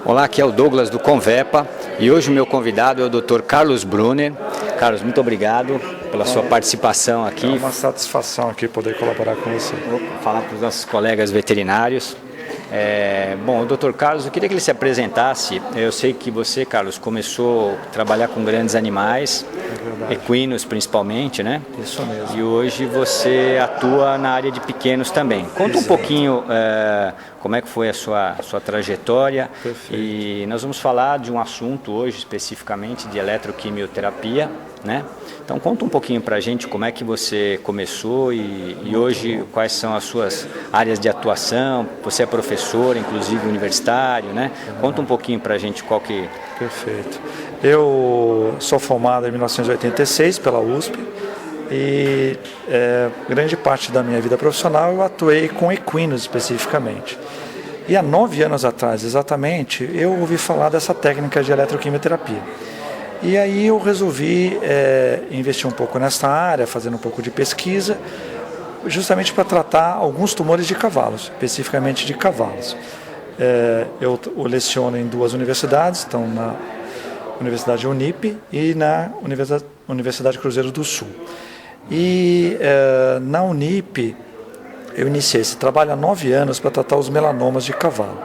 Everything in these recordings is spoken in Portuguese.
Olá, aqui é o Douglas do Convepa e hoje o meu convidado é o Dr. Carlos Brunner. Carlos, muito obrigado pela sua participação aqui. É uma satisfação aqui poder colaborar com você. Vou falar para os nossos colegas veterinários. Bom, o Dr. Carlos, eu queria que ele se apresentasse. Eu sei que você, Carlos, começou a trabalhar com grandes animais, equinos principalmente, né? Isso mesmo. E hoje você atua na área de pequenos também. Conta um pouquinho como é que foi a sua trajetória. Perfeito. E nós vamos falar de um assunto hoje especificamente de eletroquimioterapia, né? Então conta um pouquinho pra gente como é que você começou e hoje quais são as suas áreas de atuação. Você é professor, inclusive universitário, né? Conta um pouquinho pra gente qual que... Perfeito. Eu sou formado em 1986 pela USP e grande parte da minha vida profissional eu atuei com equinos especificamente. E há 9 anos atrás, exatamente, eu ouvi falar dessa técnica de eletroquimioterapia. E aí eu resolvi investir um pouco nessa área, fazendo um pouco de pesquisa, justamente para tratar alguns tumores de cavalos, especificamente de cavalos. Eu leciono em 2 universidades, então na Universidade Unip e na Universidade Cruzeiro do Sul. E na Unip eu iniciei esse trabalho há 9 anos para tratar os melanomas de cavalo.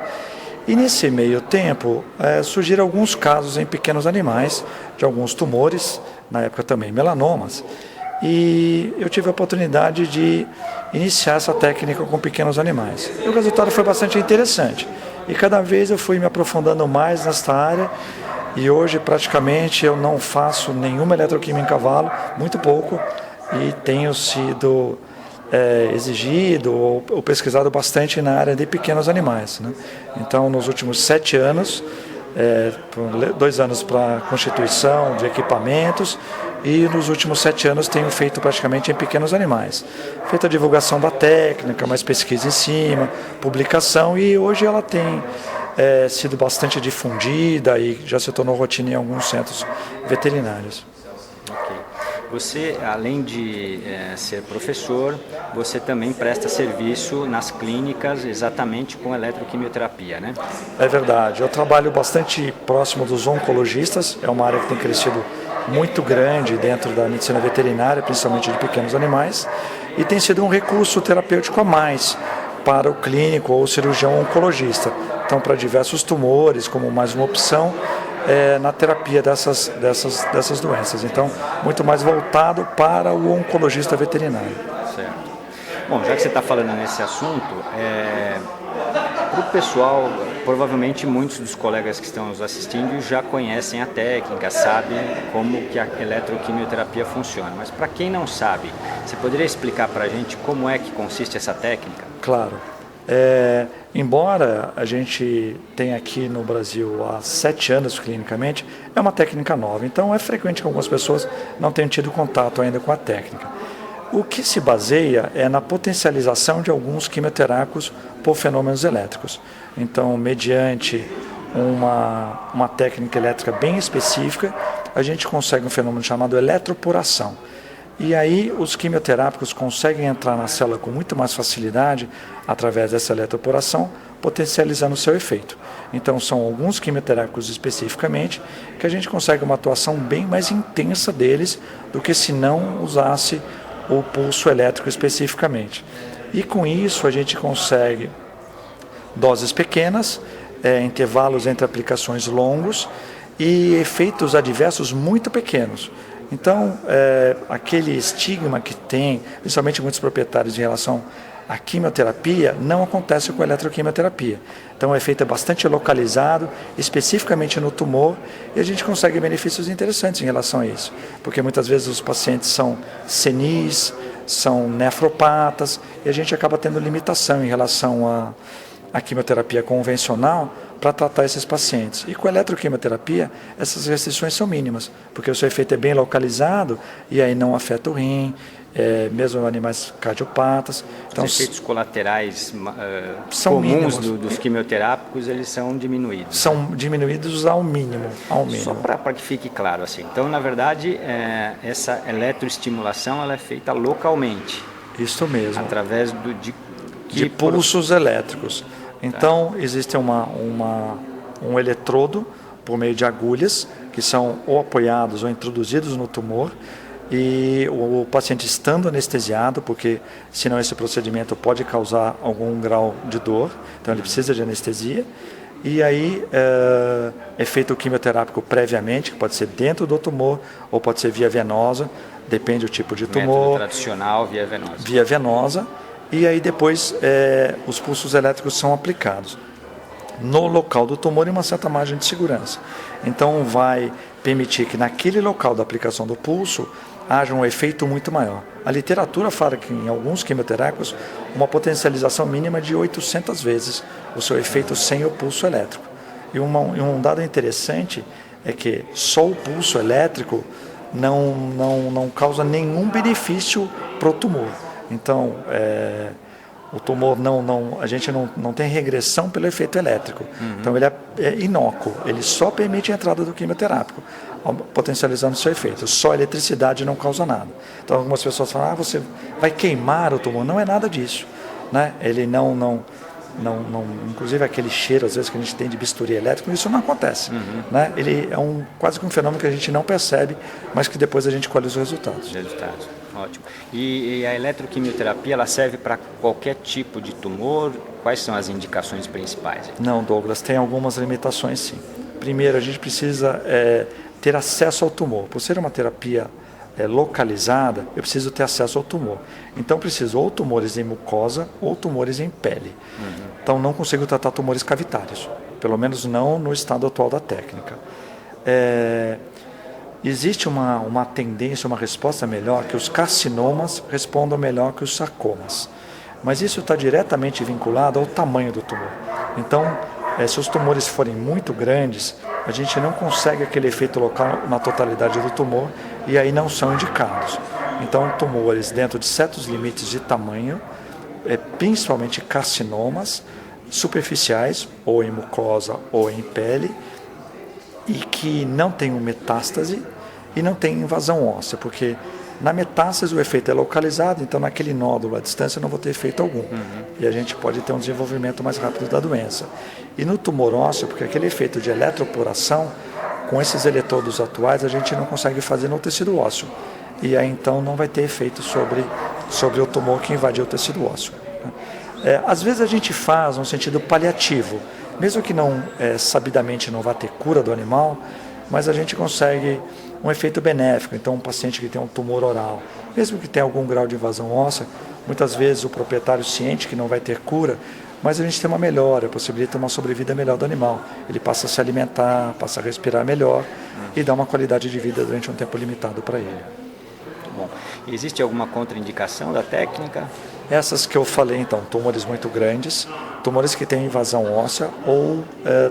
E nesse meio tempo surgiram alguns casos em pequenos animais de alguns tumores, na época também melanomas, e eu tive a oportunidade de iniciar essa técnica com pequenos animais. E o resultado foi bastante interessante e cada vez eu fui me aprofundando mais nesta área e hoje praticamente eu não faço nenhuma eletroquímica em cavalo, muito pouco, e tenho sido exigido ou pesquisado bastante na área de pequenos animais, né? Então, nos últimos 7 anos, 2 anos para constituição de equipamentos e nos últimos 7 anos tenho feito praticamente em pequenos animais. Feito a divulgação da técnica, mais pesquisa em cima, publicação, e hoje ela tem sido bastante difundida e já se tornou rotina em alguns centros veterinários. Você, além de ser professor, você também presta serviço nas clínicas exatamente com eletroquimioterapia, né? É verdade. Eu trabalho bastante próximo dos oncologistas. É uma área que tem crescido muito grande dentro da medicina veterinária, principalmente de pequenos animais, e tem sido um recurso terapêutico a mais para o clínico ou o cirurgião oncologista. Então, para diversos tumores, como mais uma opção, na terapia dessas doenças. Então, muito mais voltado para o oncologista veterinário. Certo. Bom, já que você está falando nesse assunto, para o pessoal, provavelmente muitos dos colegas que estão nos assistindo já conhecem a técnica, sabem como que a eletroquimioterapia funciona. Mas para quem não sabe, você poderia explicar para a gente como é que consiste essa técnica? Claro. Embora a gente tenha aqui no Brasil há 7 anos clinicamente, é uma técnica nova, então é frequente que algumas pessoas não tenham tido contato ainda com a técnica. O que se baseia é na potencialização de alguns quimioterápicos por fenômenos elétricos. Então, mediante uma técnica elétrica bem específica, a gente consegue um fenômeno chamado eletroporação. E aí os quimioterápicos conseguem entrar na célula com muito mais facilidade através dessa eletroporação, potencializando o seu efeito. Então são alguns quimioterápicos especificamente que a gente consegue uma atuação bem mais intensa deles do que se não usasse o pulso elétrico especificamente. E com isso a gente consegue doses pequenas, intervalos entre aplicações longos e efeitos adversos muito pequenos. Então, aquele estigma que tem, principalmente muitos proprietários em relação à quimioterapia, não acontece com a eletroquimioterapia. Então, o efeito é bastante localizado, especificamente no tumor, e a gente consegue benefícios interessantes em relação a isso. Porque muitas vezes os pacientes são senis, são nefropatas, e a gente acaba tendo limitação em relação à quimioterapia convencional para tratar esses pacientes. E com a eletroquimioterapia, essas restrições são mínimas, porque o seu efeito é bem localizado e aí não afeta o rim, mesmo animais cardiopatas. Então, os efeitos colaterais são comuns dos quimioterápicos, eles são diminuídos. São diminuídos ao mínimo. Só para que fique claro assim. Então, na verdade, essa eletroestimulação ela é feita localmente. Isso mesmo. Através de pulsos elétricos. Então, existe uma um eletrodo por meio de agulhas, que são ou apoiados ou introduzidos no tumor, e o paciente estando anestesiado, porque senão esse procedimento pode causar algum grau de dor, então ele precisa de anestesia, e aí é feito o quimioterápico previamente, que pode ser dentro do tumor ou pode ser via venosa, depende do tipo de tumor. Método tradicional, via venosa. Via venosa, e aí depois os pulsos elétricos são aplicados no local do tumor em uma certa margem de segurança. Então vai permitir que naquele local da aplicação do pulso haja um efeito muito maior. A literatura fala que em alguns quimioterápicos uma potencialização mínima de 800 vezes o seu efeito sem o pulso elétrico. E um dado interessante é que só o pulso elétrico não causa nenhum benefício para o tumor. Então, o tumor a gente não tem regressão pelo efeito elétrico. Então ele é inócuo, ele só permite a entrada do quimioterápico, potencializando o seu efeito. Só a eletricidade não causa nada. Então algumas pessoas falam, você vai queimar o tumor. Não é nada disso, né? Ele inclusive aquele cheiro às vezes que a gente tem de bisturi elétrico, isso não acontece, né? Ele é quase que um fenômeno que a gente não percebe, mas que depois a gente colhe os resultados. Ótimo. E a eletroquimioterapia, ela serve para qualquer tipo de tumor? Quais são as indicações principais? Não, Douglas, tem algumas limitações sim. Primeiro, a gente precisa ter acesso ao tumor. Por ser uma terapia localizada, eu preciso ter acesso ao tumor. Então, preciso ou tumores em mucosa ou tumores em pele. Então, não consigo tratar tumores cavitários, pelo menos não no estado atual da técnica. Existe uma tendência, uma resposta melhor, que os carcinomas respondam melhor que os sarcomas. Mas isso está diretamente vinculado ao tamanho do tumor. Então, se os tumores forem muito grandes, a gente não consegue aquele efeito local na totalidade do tumor e aí não são indicados. Então, tumores dentro de certos limites de tamanho, principalmente carcinomas superficiais, ou em mucosa ou em pele, e que não tem metástase e não tem invasão óssea, porque na metástase o efeito é localizado, então naquele nódulo à distância eu não vou ter efeito algum. E a gente pode ter um desenvolvimento mais rápido da doença. E no tumor ósseo, porque aquele efeito de eletroporação, com esses eletrodos atuais, a gente não consegue fazer no tecido ósseo. E aí então não vai ter efeito sobre o tumor que invadiu o tecido ósseo. Às vezes a gente faz no sentido paliativo, mesmo que sabidamente não vá ter cura do animal, mas a gente consegue um efeito benéfico. Então, um paciente que tem um tumor oral, mesmo que tenha algum grau de invasão óssea, muitas vezes o proprietário ciente que não vai ter cura, mas a gente tem uma melhora, possibilita uma sobrevida melhor do animal. Ele passa a se alimentar, passa a respirar melhor e dá uma qualidade de vida durante um tempo limitado para ele. Bom, existe alguma contraindicação da técnica? Essas que eu falei, então, tumores muito grandes, tumores que têm invasão óssea ou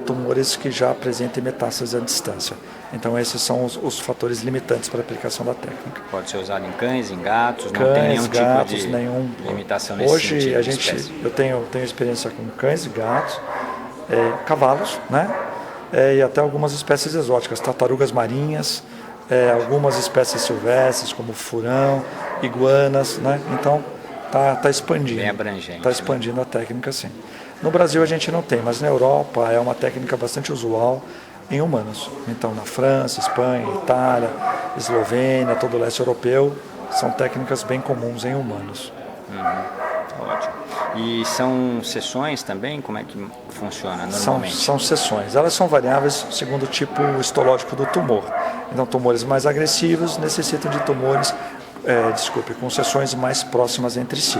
tumores que já apresentem metástase à distância. Então, esses são os fatores limitantes para a aplicação da técnica. Pode ser usado em cães, em gatos, não tem nenhum gatos, tipo de limitação nesse Hoje, sentido? Eu tenho experiência com cães e gatos, cavalos, né? E até algumas espécies exóticas, tartarugas marinhas, algumas espécies silvestres, como furão, iguanas, né? Então, está expandindo. Bem abrangente. Está expandindo a técnica, sim. No Brasil a gente não tem, mas na Europa é uma técnica bastante usual em humanos. Então, na França, Espanha, Itália, Eslovênia, todo o leste europeu, são técnicas bem comuns em humanos. Ótimo. E são sessões também? Como é que funciona normalmente? São sessões. Elas são variáveis segundo o tipo histológico do tumor. Então, tumores mais agressivos necessitam de com sessões mais próximas entre si.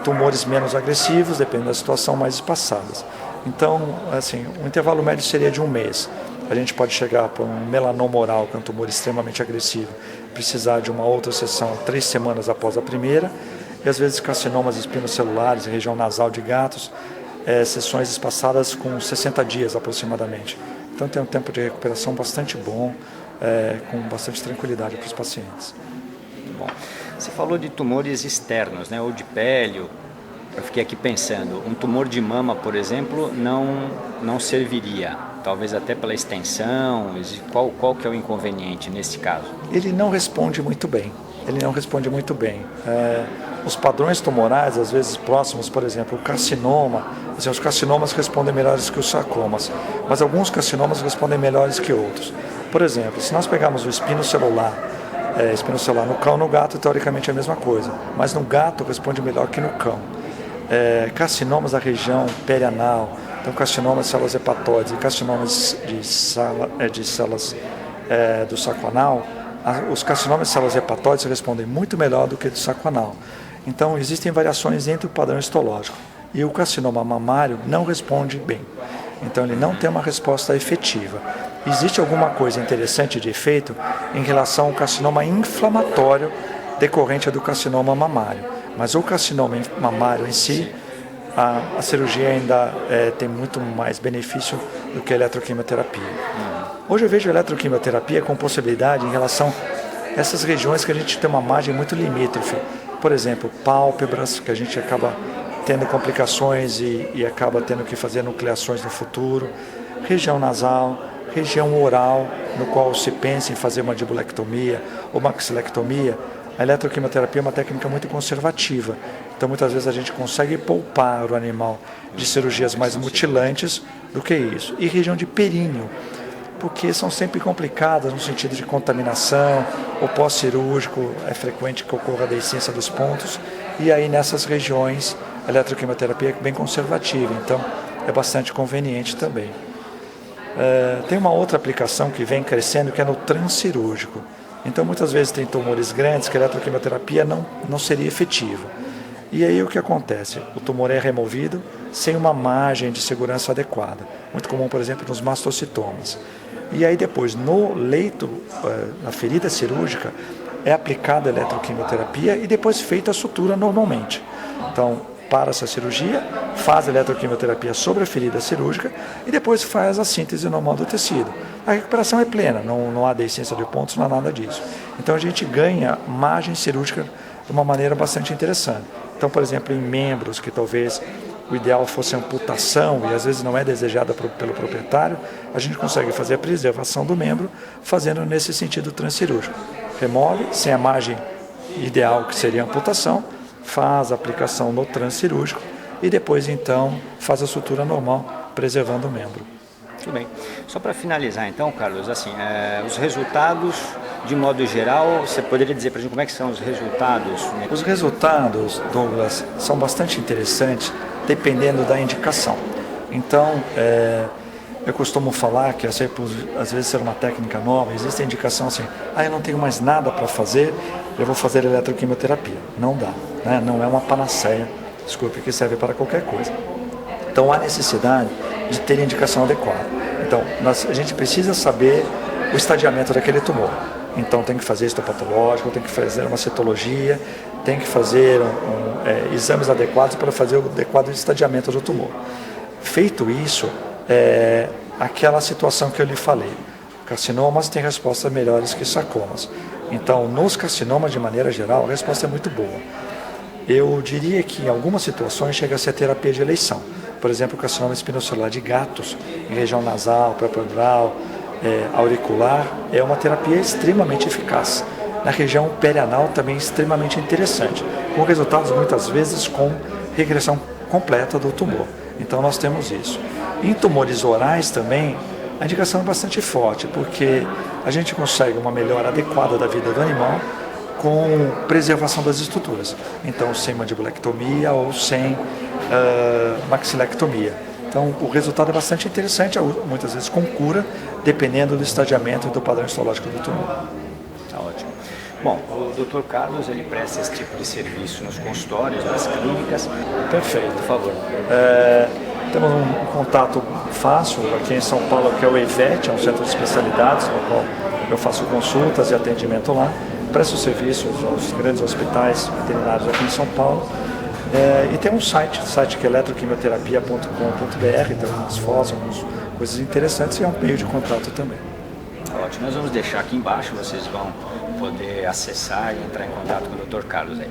Tumores menos agressivos, dependendo da situação, mais espaçadas. Então, assim, o intervalo médio seria de 1 mês. A gente pode chegar para um melanoma oral, que é um tumor extremamente agressivo, precisar de uma outra sessão 3 semanas após a primeira, e às vezes carcinomas espinocelulares, região nasal de gatos, sessões espaçadas com 60 dias aproximadamente. Então tem um tempo de recuperação bastante bom, com bastante tranquilidade para os pacientes. Bom, você falou de tumores externos, né, ou de pele. Eu fiquei aqui pensando, um tumor de mama, por exemplo, não serviria, talvez até pela extensão. Qual que é o inconveniente nesse caso? Ele não responde muito bem. ele não responde muito bem. Os padrões tumorais, às vezes próximos, por exemplo, o carcinoma, assim, os carcinomas respondem melhores que os sarcomas, mas alguns carcinomas respondem melhores que outros. Por exemplo, se nós pegarmos o espinocelular no cão, no gato, teoricamente é a mesma coisa, mas no gato responde melhor que no cão. Carcinomas da região perianal, então carcinomas de células hepatoides e carcinomas de células do saco anal, os carcinomas de células hepatoides respondem muito melhor do que do saco anal. Então, existem variações entre o padrão histológico. E o carcinoma mamário não responde bem. Então, ele não tem uma resposta efetiva. Existe alguma coisa interessante de efeito em relação ao carcinoma inflamatório decorrente do carcinoma mamário. Mas o carcinoma mamário em si, a cirurgia ainda tem muito mais benefício do que a eletroquimioterapia. Hoje eu vejo a eletroquimioterapia com possibilidade em relação a essas regiões que a gente tem uma margem muito limítrofe. Por exemplo, pálpebras, que a gente acaba tendo complicações e acaba tendo que fazer nucleações no futuro. Região nasal, região oral, no qual se pensa em fazer mandibulectomia ou maxilectomia. A eletroquimioterapia é uma técnica muito conservativa. Então, muitas vezes a gente consegue poupar o animal de cirurgias mais mutilantes do que isso. E região de períneo, porque são sempre complicadas no sentido de contaminação, o pós-cirúrgico é frequente que ocorra a deiscência dos pontos, e aí nessas regiões a eletroquimioterapia é bem conservativa, então é bastante conveniente também. Tem uma outra aplicação que vem crescendo, que é no transcirúrgico. Então muitas vezes tem tumores grandes que a eletroquimioterapia não seria efetiva. E aí o que acontece? O tumor é removido sem uma margem de segurança adequada. Muito comum, por exemplo, nos mastocitomas. E aí depois, no leito, na ferida cirúrgica, é aplicada a eletroquimioterapia e depois feita a sutura normalmente. Então, para essa cirurgia, faz a eletroquimioterapia sobre a ferida cirúrgica e depois faz a síntese normal do tecido. A recuperação é plena, não há deiscência de pontos, não há nada disso. Então a gente ganha margem cirúrgica de uma maneira bastante interessante. Então, por exemplo, em membros que talvez o ideal fosse amputação e às vezes não é desejada pelo proprietário, a gente consegue fazer a preservação do membro fazendo nesse sentido transcirúrgico. Remove, sem a margem ideal que seria a amputação, faz a aplicação no transcirúrgico e depois então faz a sutura normal, preservando o membro. Muito bem. Só para finalizar então, Carlos, assim, os resultados, de modo geral, você poderia dizer para a gente como é que são os resultados? Né? Os resultados, Douglas, são bastante interessantes dependendo da indicação. Então, eu costumo falar que às vezes ser uma técnica nova, existe a indicação assim, eu não tenho mais nada para fazer, eu vou fazer eletroquimioterapia. Não dá, né? Não é uma panaceia, desculpe, que serve para qualquer coisa. Então há necessidade de ter indicação adequada. Então a gente precisa saber o estadiamento daquele tumor. Então tem que fazer histopatológico, tem que fazer uma citologia, tem que fazer exames adequados para fazer o adequado estadiamento do tumor. Feito isso, aquela situação que eu lhe falei, carcinomas têm respostas melhores que sarcomas. Então nos carcinomas de maneira geral a resposta é muito boa. Eu diria que em algumas situações chega a ser a terapia de eleição. Por exemplo, o carcinoma espinocelular de gatos, em região nasal, pré-pleural, auricular, é uma terapia extremamente eficaz. Na região perianal também extremamente interessante, com resultados muitas vezes com regressão completa do tumor. Então nós temos isso. Em tumores orais também, a indicação é bastante forte, porque a gente consegue uma melhora adequada da vida do animal com preservação das estruturas. Então sem mandibulectomia ou sem maxilectomia. Então o resultado é bastante interessante, muitas vezes com cura, dependendo do estadiamento e do padrão histológico do tumor. Tá ótimo. Bom, o Dr. Carlos, ele presta esse tipo de serviço nos consultórios, nas clínicas. Perfeito. Por favor. Temos um contato fácil aqui em São Paulo, que é o EVET, é um centro de especialidades, no qual eu faço consultas e atendimento lá. Presto serviços aos grandes hospitais veterinários aqui em São Paulo. E tem um site que é eletroquimioterapia.com.br, tem algumas fotos, algumas coisas interessantes e é um meio de contato também. Ótimo, nós vamos deixar aqui embaixo, vocês vão poder acessar e entrar em contato com o Dr. Carlos aí.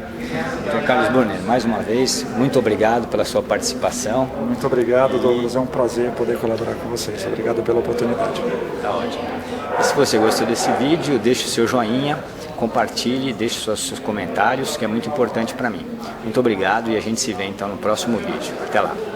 Dr. Carlos Brunner, mais uma vez, muito obrigado pela sua participação. Muito obrigado, Douglas, é um prazer poder colaborar com vocês. Obrigado pela oportunidade. Tá ótimo. E se você gostou desse vídeo, deixe o seu joinha, compartilhe, deixe seus comentários, que é muito importante para mim. Muito obrigado e a gente se vê então no próximo vídeo. Até lá!